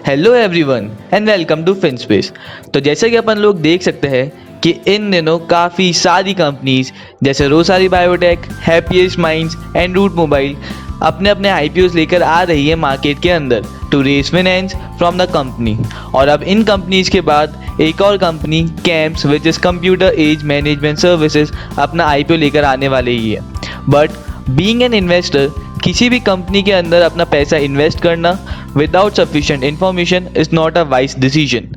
Hello everyone and welcome to Finspace. तो जैसे कि अपन लोग देख सकते हैं कि इन दिनों काफ़ी सारी कंपनीज जैसे Rossari biotech, Happiest Minds and Route Mobile अपने अपने आईपीओस लेकर आ रही है मार्केट के अंदर to raise finance from the company. और अब इन कंपनीज के बाद एक और company CAMS which is Computer Age Management Services अपना आईपीओ लेकर आने वाले ही है। बट बीइंग एन इन्वेस्टर, किसी भी कंपनी के अंदर अपना पैसा इन्वेस्ट करना without sufficient information is not a wise decision.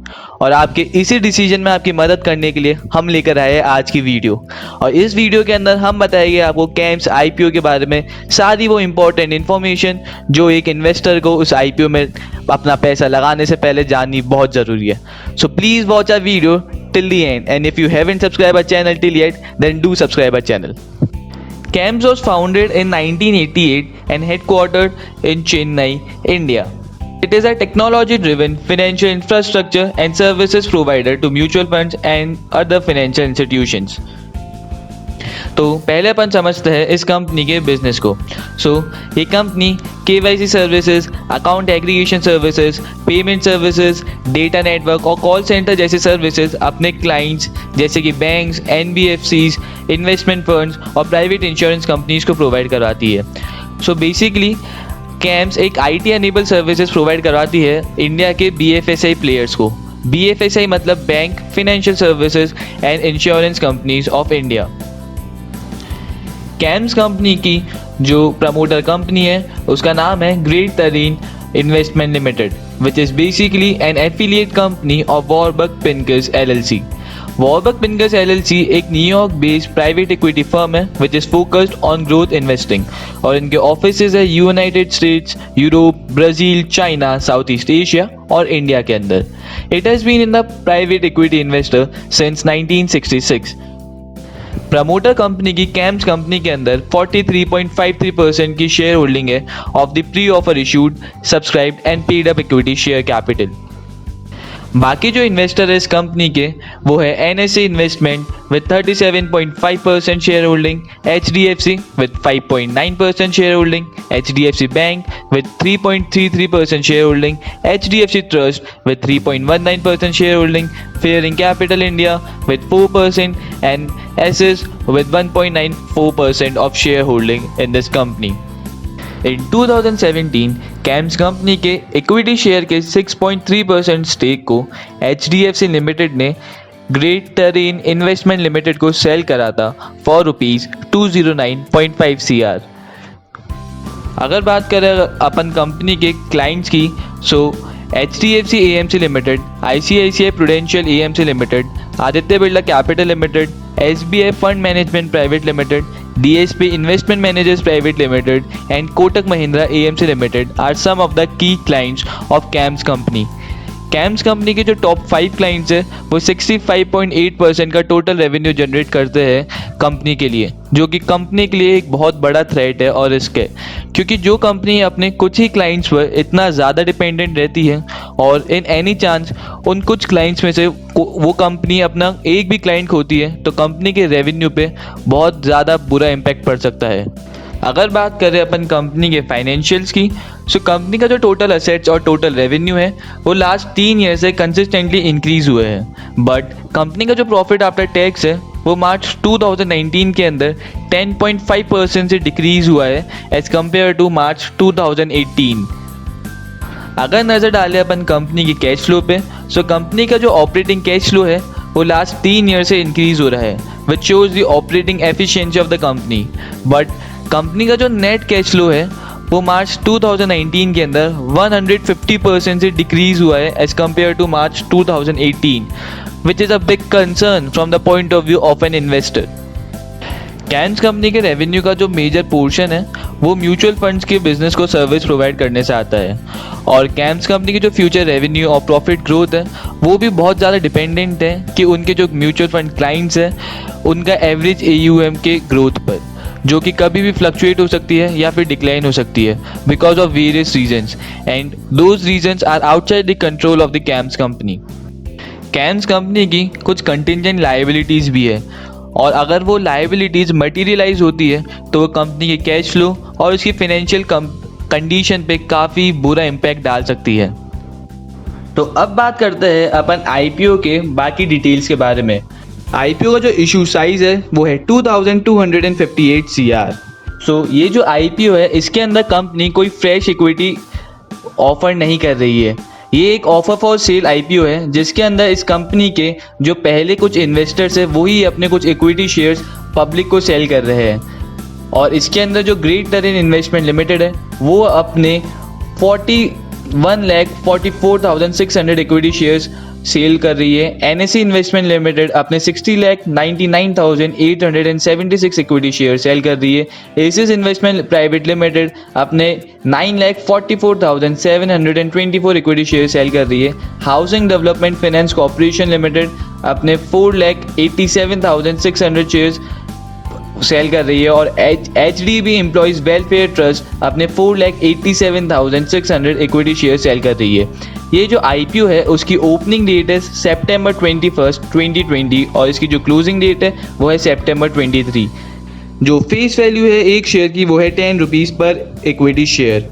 और आपके इसी डिसीजन में आपकी मदद करने के लिए हम लेकर आए हैं आज की वीडियो। और इस वीडियो के अंदर हम बताएंगे आपको कैम्स आईपीओ के बारे में सारी वो इम्पोर्टेंट इन्फॉर्मेशन जो एक इन्वेस्टर को उस आईपीओ में अपना पैसा लगाने से पहले जाननी बहुत ज़रूरी है। So please watch our video till the end, and if you haven't subscribed our channel till yet, then do subscribe our channel. CAMS was founded in 1988 and headquartered in Chennai, India. It is a technology-driven financial infrastructure and services provider to mutual funds and other financial institutions. तो पहले अपन समझते हैं इस company के business को। ये company KYC services, account aggregation services, payment services, data network और call centre जैसी सर्विसेज अपने क्लाइंट्स जैसे कि बैंक्स, NBFCs, इन्वेस्टमेंट फंड्स और प्राइवेट इंश्योरेंस कंपनीज को प्रोवाइड करवाती है। बेसिकली कैम्स एक IT एनेबल सर्विसेज प्रोवाइड करवाती है इंडिया के BFSI प्लेयर्स को। BFSI मतलब bank, financial services and insurance companies of India. Camps company की जो प्रमोटर कंपनी है उसका नाम है ग्रेट तरीन investment Limited, which is basically an affiliate company of Warburg Pincus LLC। Warburg Pincus LLC एक New York based private equity firm है which is focused on growth investing, और इनके ऑफिसेज है United States, Europe, Brazil, China, South East Asia और India के अंदर। It has been in the private equity investor since 1966। Promoter company की CAMS company के अंदर 43.53% की शेयर होल्डिंग है of the pre offer issued, subscribed and paid up equity share capital. बाकी जो इन्वेस्टर है इस कंपनी के वो है NSA investment with 37.5% share holding, HDFC with 5.9% share holding, HDFC bank with 3.33% share holding, HDFC trust with 3.19% share holding, Faering capital India with 4% and SS with 1.94% of shareholding in this company. In 2017, CAMS company के equity share के 6.3% stake को HDFC limited ने great तरीन investment limited को sale करा था for ₹209.5 CR। अगर बात करें अपन कंपनी के क्लाइंट्स की, HDFC AMC limited, ICICI Prudential AMC limited, Aditya Birla capital limited, SBI fund management private limited, DSP investment managers private limited and Kotak Mahindra AMC limited are some of the key clients of CAMS company. CAMS company के जो top 5 clients है वो 65.8% का total revenue generate करते हैं company के लिए, जो कि कंपनी के लिए एक बहुत बड़ा थ्रेट है और रिस्क है, क्योंकि जो कंपनी अपने कुछ ही क्लाइंट्स पर इतना ज़्यादा डिपेंडेंट रहती है और इन एनी चांस उन कुछ क्लाइंट्स में से वो कंपनी अपना एक भी क्लाइंट खोती है तो कंपनी के रेवेन्यू पे बहुत ज़्यादा बुरा इम्पैक्ट पड़ सकता है। अगर बात करें अपन कंपनी के फाइनेंशियल्स की, कंपनी का जो टोटल असेट्स और टोटल रेवेन्यू है वो लास्ट 3 ईयर से कंसिस्टेंटली इंक्रीज हुए हैं। बट कंपनी का जो प्रॉफिट आफ्टर टैक्स है वो मार्च 2019 के अंदर 10.5% से डिक्रीज हुआ है एज कम्पेयर टू मार्च 2018। अगर नज़र डालें अपन कंपनी की कैश फ्लो पे, कंपनी का जो ऑपरेटिंग कैश फ्लो है वो लास्ट 3 ईयर से इंक्रीज हो रहा है, which shows the operating efficiency of the company. But company का जो नेट कैश फ्लो है वो मार्च 2019 के अंदर 150% से डिक्रीज हुआ है as compare to March 2018, which is a big concern from the point of view of an investor. CAMS company के रेवेन्यू का जो मेजर पोर्शन है वो म्यूचुअल फंड्स के बिजनेस को सर्विस प्रोवाइड करने से आता है, और कैम्स कंपनी की जो फ्यूचर रेवेन्यू और प्रॉफिट ग्रोथ है वो भी बहुत ज़्यादा डिपेंडेंट है कि उनके जो म्यूचुअल फंड क्लाइंट्स हैं उनका एवरेज AUM के ग्रोथ पर, जो कि कभी भी फ्लक्चुएट हो सकती है या फिर डिक्लाइन हो सकती है because of various reasons, and those reasons are outside the control of the CAMS company. CAMS company की कुछ कंटिजेंट लायबिलिटीज़ भी है, और अगर वो लायबिलिटीज़ मटीरियलाइज होती है तो वो कंपनी के कैश फ्लो और उसकी फाइनेंशियल कंडीशन पे काफ़ी बुरा इम्पैक्ट डाल सकती है। तो अब बात करते हैं अपन आईपीओ के बाकी डिटेल्स के बारे में। आईपीओ का जो इशू साइज है वो है 2258 CR। सो ये जो आईपीओ है इसके अंदर कंपनी कोई फ्रेश इक्विटी ऑफर नहीं कर रही है। ये एक ऑफर फॉर सेल आईपीओ है जिसके अंदर इस कंपनी के जो पहले कुछ इन्वेस्टर्स है वही अपने कुछ इक्विटी शेयर्स पब्लिक को सेल कर रहे हैं। और इसके अंदर जो ग्रेट टर्रेन इन्वेस्टमेंट लिमिटेड है वो अपने 41,44,600 इक्विटी शेयर्स सेल कर रही है। एनएससी इन्वेस्टमेंट लिमिटेड अपने 60,99,876 इक्विटी शेयर सेल कर रही है। एसिस इन्वेस्टमेंट प्राइवेट लिमिटेड अपने 9,44,724 इक्विटी शेयर सेल कर रही है। Housing development finance corporation limited अपने 4,87,600 शेयर्स सेल कर रही है। और HDB एम्प्लॉइज वेलफेयर ट्रस्ट अपने 4,87,600 इक्विटी शेयर सेल कर रही है। ये जो आईपीओ है उसकी ओपनिंग डेट है September 21, 2020 और इसकी जो क्लोजिंग डेट है वो है September 23। जो फेस वैल्यू है एक शेयर की वो है 10 रुपीज़ पर इक्विटी शेयर।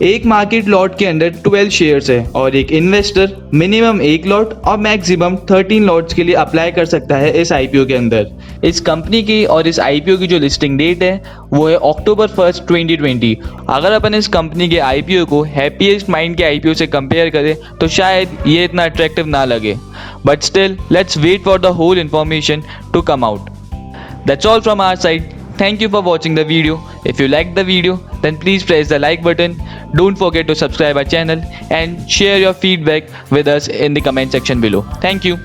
एक मार्केट लॉट के अंदर 12 शेयर्स है और एक इन्वेस्टर मिनिमम 1 लॉट और मैक्सिमम 13 लॉट्स के लिए अप्लाई कर सकता है इस आईपीओ के अंदर। इस कंपनी की और इस आईपीओ की जो लिस्टिंग डेट है वो है October 1, 2020। अगर अपन इस कंपनी के आईपीओ को हैप्पीएस्ट माइंड के आईपीओ से कंपेयर करें तो शायद ये इतना अट्रैक्टिव ना लगे, but still let's wait for the whole information to come out. That's all from our side. Thank you for watching the video. If you liked the video, then please press the like button. Don't forget to subscribe our channel and share your feedback with us in the comment section below. Thank you.